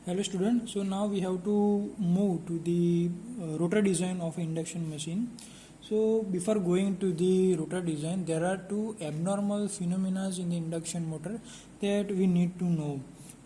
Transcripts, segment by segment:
Hello student, so now we have to move to the rotor design of induction machine. So before going to the rotor design, there are two abnormal phenomena in the induction motor that we need to know.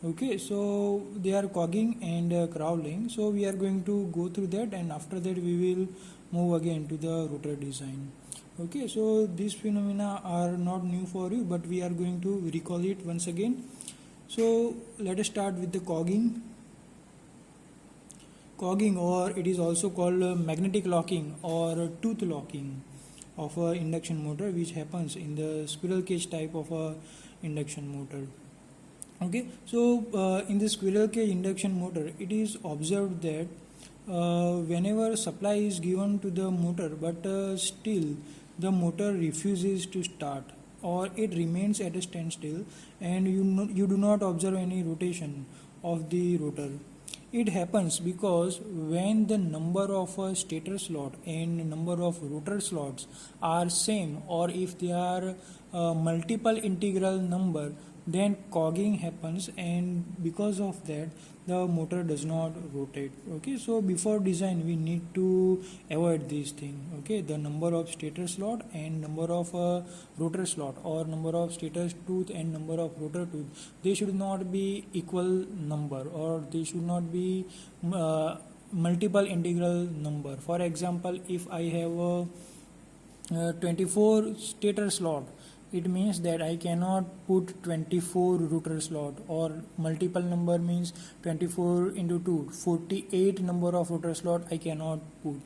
Okay, so they are cogging and crawling. So we are going to go through that, and after that we will move again to the rotor design. Okay, so these phenomena are not new for you, but we are going to recall it once again. So let us start with the cogging. Cogging, or it is also called magnetic locking or tooth locking of a induction motor, which happens in the squirrel cage type of a induction motor. Okay, so in the squirrel cage induction motor, it is observed that whenever supply is given to the motor, but still the motor refuses to start, or it remains at a standstill, and you do not observe any rotation of the rotor. It happens because when the number of stator slot and number of rotor slots are same, or if they are multiple integral number, then cogging happens, and because of that the motor does not rotate. Okay, so before design we need to avoid this thing. Okay, the number of stator slot and number of rotor slot, or number of stator tooth and number of rotor tooth, they should not be equal number, or they should not be multiple integral number. For example, if I have a 24 stator slot, it means that I cannot put 24 rotor slot, or multiple number means 24 into 2, 48 number of rotor slot I cannot put.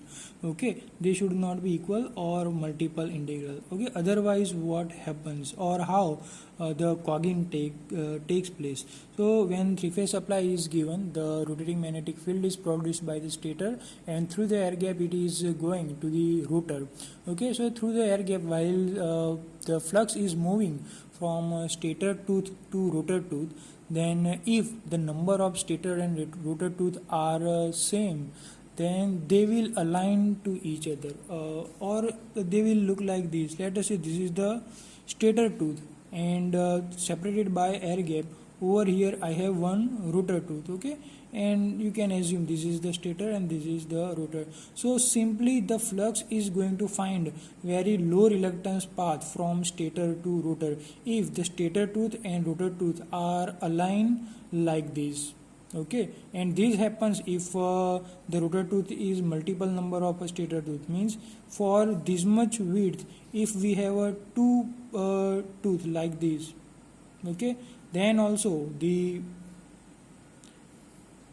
Okay, they should not be equal or multiple integral. Okay, otherwise what happens, or how the cogging takes place. So when three-phase supply is given, the rotating magnetic field is produced by the stator, and through the air gap it is going to the rotor. Okay, so through the air gap, while the flux is moving from stator tooth to rotor tooth, then if the number of stator and rotor tooth are same, then they will align to each other, or they will look like this. Let us say this is the stator tooth, and separated by air gap. Over here I have one rotor tooth. Okay, and you can assume this is the stator and this is the rotor. So simply the flux is going to find very low reluctance path from stator to rotor if the stator tooth and rotor tooth are aligned like this. Okay, and this happens if the rotor tooth is multiple number of a stator tooth. Means for this much width, if we have a two tooth like this, okay, then also the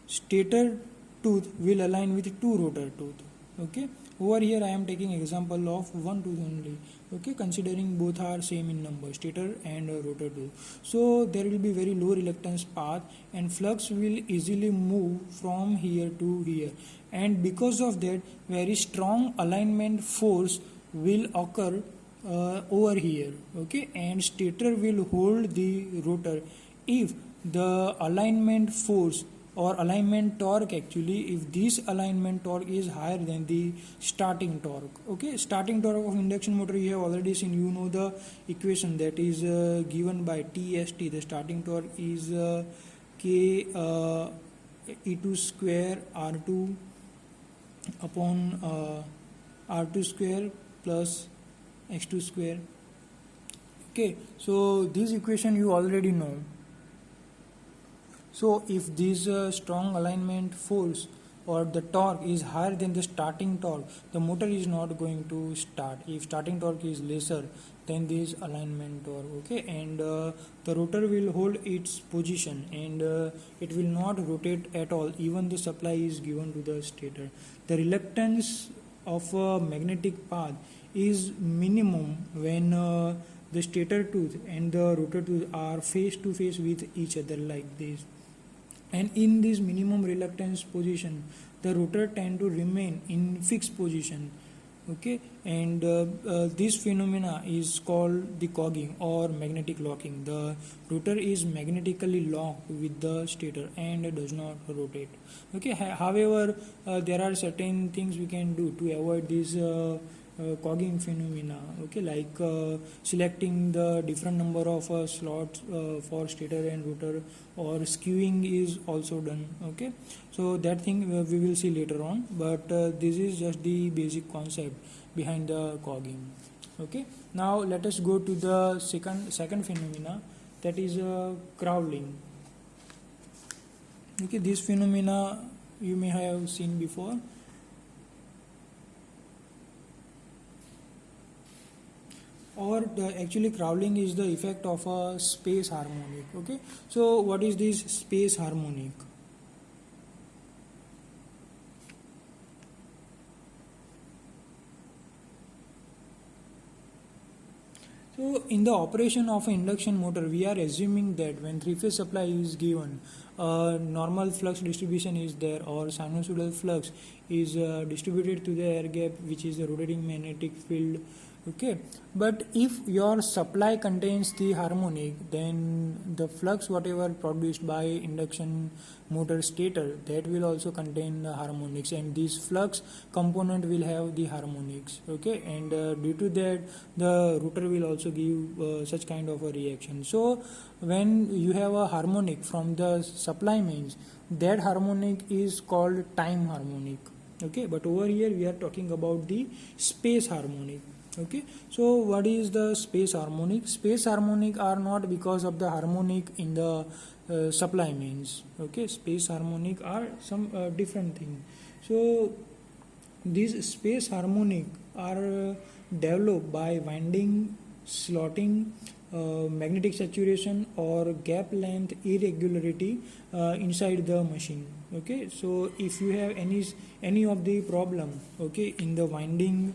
stator tooth will align with two rotor tooth. Okay, over here I am taking example of one tooth only. Okay, considering both are same in number, stator and rotor tooth. So there will be very low reluctance path, and flux will easily move from here to here, and because of that very strong alignment force will occur over here. Okay, and stator will hold the rotor. If the alignment force or alignment torque, actually if this alignment torque is higher than the starting torque. Okay, starting torque of induction motor you have already seen. You know the equation that is given by TST. The starting torque is K E2 square R2 upon R2 square plus X2 square. Okay, so this equation you already know. So if this strong alignment force or the torque is higher than the starting torque, the motor is not going to start. If starting torque is lesser than this alignment torque, okay, and the rotor will hold its position, and it will not rotate at all even the supply is given to the stator. The reluctance of a magnetic path is minimum when the stator tooth and the rotor tooth are face to face with each other like this, and in this minimum reluctance position the rotor tend to remain in fixed position. Okay, and this phenomena is called the cogging or magnetic locking. The rotor is magnetically locked with the stator and does not rotate. Okay, however there are certain things we can do to avoid this cogging phenomena, okay, like selecting the different number of slots for stator and rotor, or skewing is also done. Okay, so that thing we will see later on, but this is just the basic concept behind the cogging. Okay, now let us go to the second phenomena, that is crawling. Okay, this phenomena you may have seen before. Or actually crawling is the effect of a space harmonic. Okay, so what is this space harmonic? So in the operation of an induction motor, we are assuming that when three-phase supply is given, normal flux distribution is there, or sinusoidal flux is distributed to the air gap, which is the rotating magnetic field. Okay, but if your supply contains the harmonic, then the flux whatever produced by induction motor stator, that will also contain the harmonics, and this flux component will have the harmonics. Okay, and due to that the rotor will also give such kind of a reaction. So when you have a harmonic from the supply means, that harmonic is called time harmonic. Okay, but over here we are talking about the space harmonic. Okay, so what is the space harmonic? Space harmonic are not because of the harmonic in the supply means. Okay, space harmonic are some different thing. So these space harmonic are developed by winding, slotting, magnetic saturation, or gap length irregularity inside the machine. Okay, so if you have any of the problem, okay, in the winding,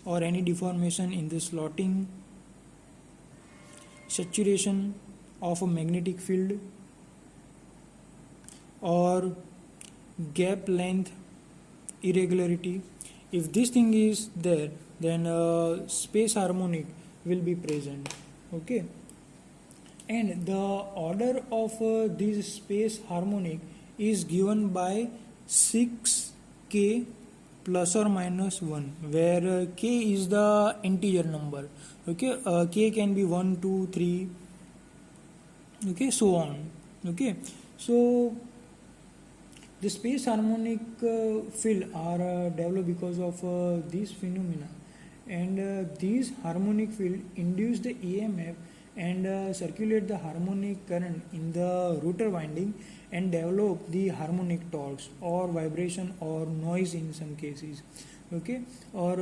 or any deformation in the slotting, saturation of a magnetic field, or gap length irregularity, if this thing is there, then space harmonic will be present. Okay, and the order of this space harmonic is given by 6k plus or minus 1, where k is the integer number. Okay, k can be 1, 2, 3, okay, so on. Okay, so the space harmonic field are developed because of these phenomena, and these harmonic field induce the EMF and circulate the harmonic current in the rotor winding and develop the harmonic torques or vibration or noise in some cases. Okay, or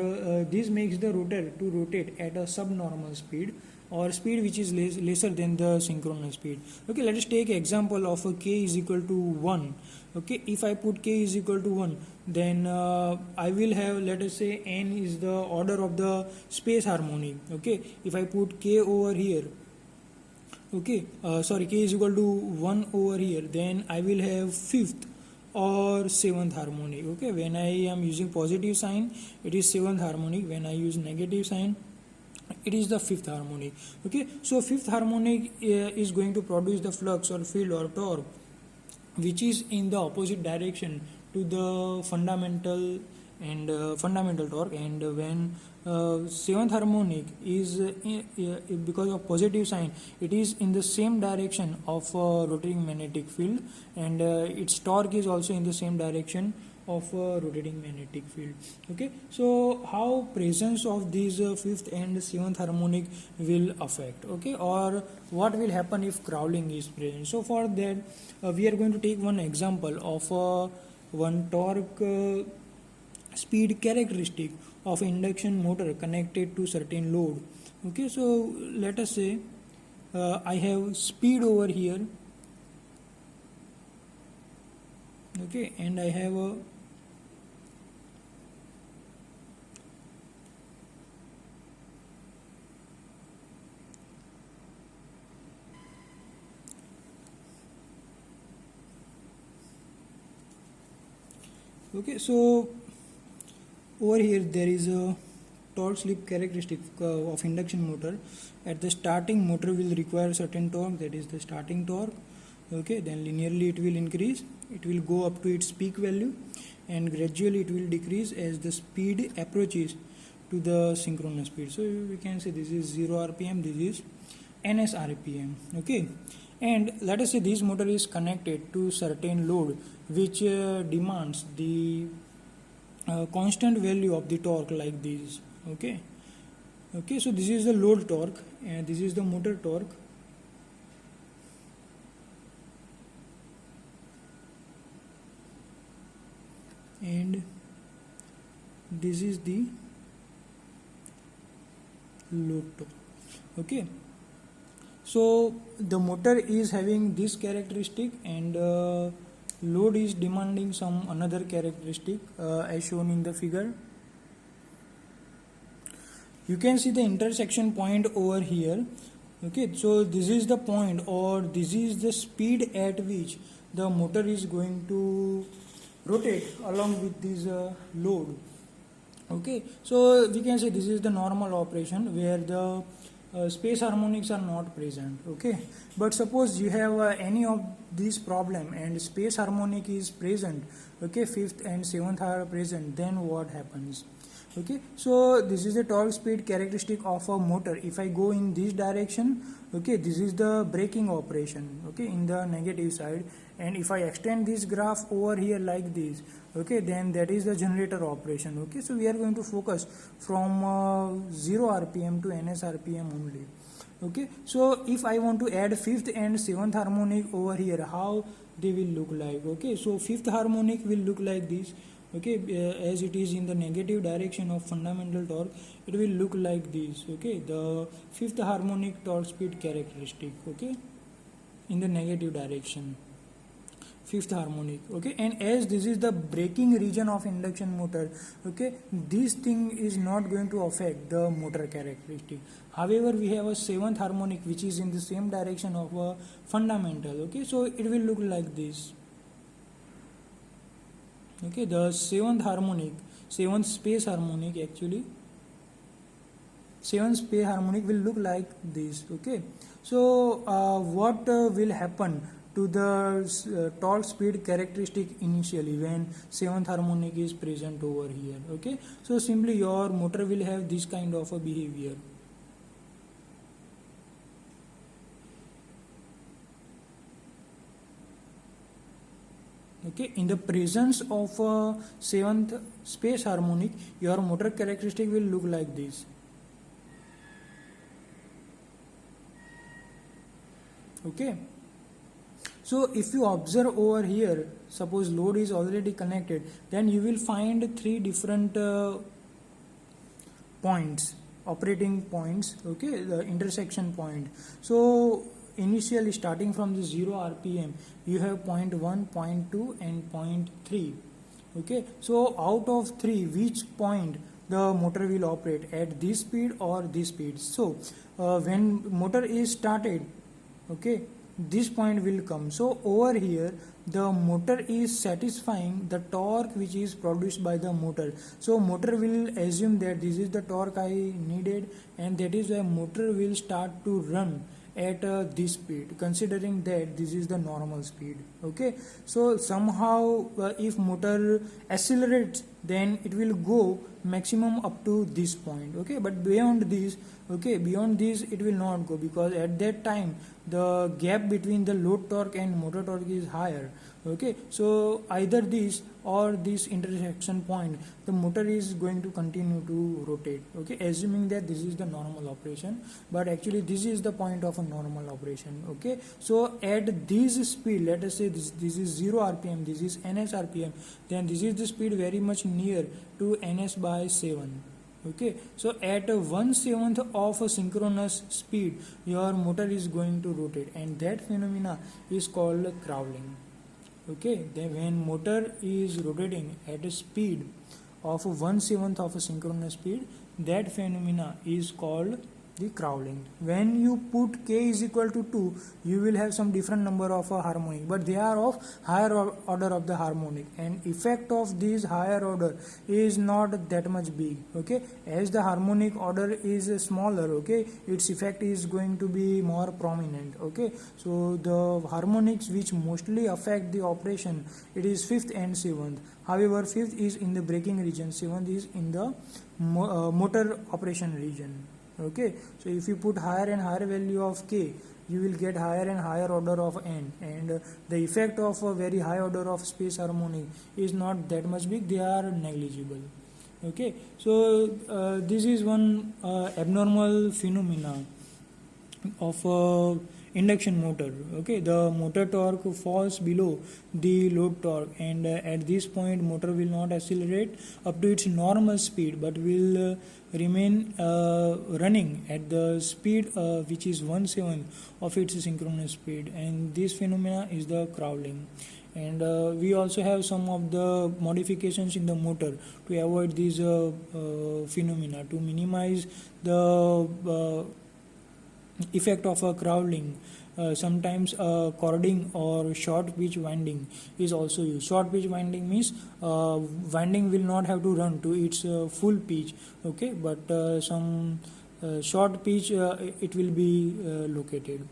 this makes the rotor to rotate at a subnormal speed, or speed which is lesser than the synchronous speed. Okay, let us take example of a k is equal to 1. Okay, if I put k is equal to 1, then I will have, let us say, n is the order of the space harmonic. Okay, if I put k over here, okay, sorry, k is equal to 1 over here, then I will have fifth or seventh harmonic. Okay, when I am using positive sign, it is seventh harmonic. When I use negative sign, it is the fifth harmonic. Okay, so fifth harmonic is going to produce the flux or field or torque which is in the opposite direction to the fundamental torque, and when seventh harmonic is because of positive sign, it is in the same direction of rotating magnetic field, and its torque is also in the same direction of rotating magnetic field. Okay, so how presence of these fifth and seventh harmonic will affect, okay, or what will happen if crawling is present. So for that we are going to take one example of one torque speed characteristic of induction motor connected to certain load. Okay, so let us say I have speed over here, okay, and I have a okay, so over here there is a torque slip characteristic of induction motor. At the starting, motor will require certain torque, that is the starting torque. Okay, then linearly it will increase, it will go up to its peak value, and gradually it will decrease as the speed approaches to the synchronous speed. So we can say this is 0 rpm, this is ns rpm. Okay, and let us say this motor is connected to certain load which demands the constant value of the torque like this. Okay, so this is the load torque and this is the motor torque. And this is the load torque. Okay, so the motor is having this characteristic and load is demanding some another characteristic as shown in the figure. You can see the intersection point over here. Okay, so this is the point, or this is the speed at which the motor is going to rotate along with this load. Okay, so we can say this is the normal operation where the space harmonics are not present. Okay, but suppose you have any of these problem and space harmonic is present, okay, fifth and seventh are present, then what happens? Okay, so this is the torque speed characteristic of a motor. If I go in this direction, okay, this is the braking operation, okay, in the negative side, and if I extend this graph over here like this, okay, then that is the generator operation. Okay, so we are going to focus from 0 rpm to ns rpm only. Okay, so if I want to add fifth and seventh harmonic over here, how they will look like? Okay, so fifth harmonic will look like this. Okay, as it is in the negative direction of fundamental torque, it will look like this. Okay, the fifth harmonic torque speed characteristic, okay, in the negative direction, fifth harmonic. Okay, and as this is the braking region of induction motor, okay, this thing is not going to affect the motor characteristic. However, we have a seventh harmonic which is in the same direction of a fundamental. Okay, so it will look like this. Okay, the seventh harmonic, seventh space harmonic actually, seventh space harmonic will look like this. Okay, so what will happen to the torque speed characteristic initially when seventh harmonic is present over here? Okay, so simply your motor will have this kind of a behavior. Okay, in the presence of a seventh space harmonic, your motor characteristic will look like this. Okay, so if you observe over here, suppose load is already connected, then you will find three different points, operating points. Okay, the intersection point. So initially starting from the 0 rpm, you have point 1, point 2 and point 3. Okay, so out of 3, which point the motor will operate, at this speed or this speed? So when motor is started, okay, this point will come. So over here the motor is satisfying the torque which is produced by the motor. So motor will assume that this is the torque I needed, and that is why motor will start to run at this speed, considering that this is the normal speed. Okay, so somehow if motor accelerates, then it will go maximum up to this point. Okay, but beyond this, okay, beyond this it will not go, because at that time the gap between the load torque and motor torque is higher. Okay, so either this or this intersection point, the motor is going to continue to rotate. Okay, assuming that this is the normal operation, but actually this is the point of a normal operation. Okay, so at this speed, let us say this is 0 rpm, this is ns rpm, then this is the speed very much near to ns by 7. Okay, so at 1/7 of a synchronous speed, your motor is going to rotate, and that phenomena is called crawling. Okay, then when motor is rotating at a speed of 1/7 of a synchronous speed, that phenomena is called the crowling. When you put k is equal to 2, you will have some different number of harmonic, but they are of higher order of the harmonic, and effect of this higher order is not that much big. Okay, as the harmonic order is smaller, okay, its effect is going to be more prominent. Okay, so the harmonics which mostly affect the operation, it is fifth and seventh. However, fifth is in the braking region, seventh is in the motor operation region. Okay, so if you put higher and higher value of k, you will get higher and higher order of n, and the effect of a very high order of space harmonic is not that much big, they are negligible. Okay, so this is one abnormal phenomena of induction motor. Okay, the motor torque falls below the load torque, and at this point motor will not accelerate up to its normal speed, but will remain running at the speed which is 1/7 of its synchronous speed, and this phenomena is the crowling. And we also have some of the modifications in the motor to avoid these phenomena, to minimize the effect of a crowling. Sometimes cording or short pitch winding is also used. Short pitch winding means winding will not have to run to its full pitch, okay, but some short pitch it will be located.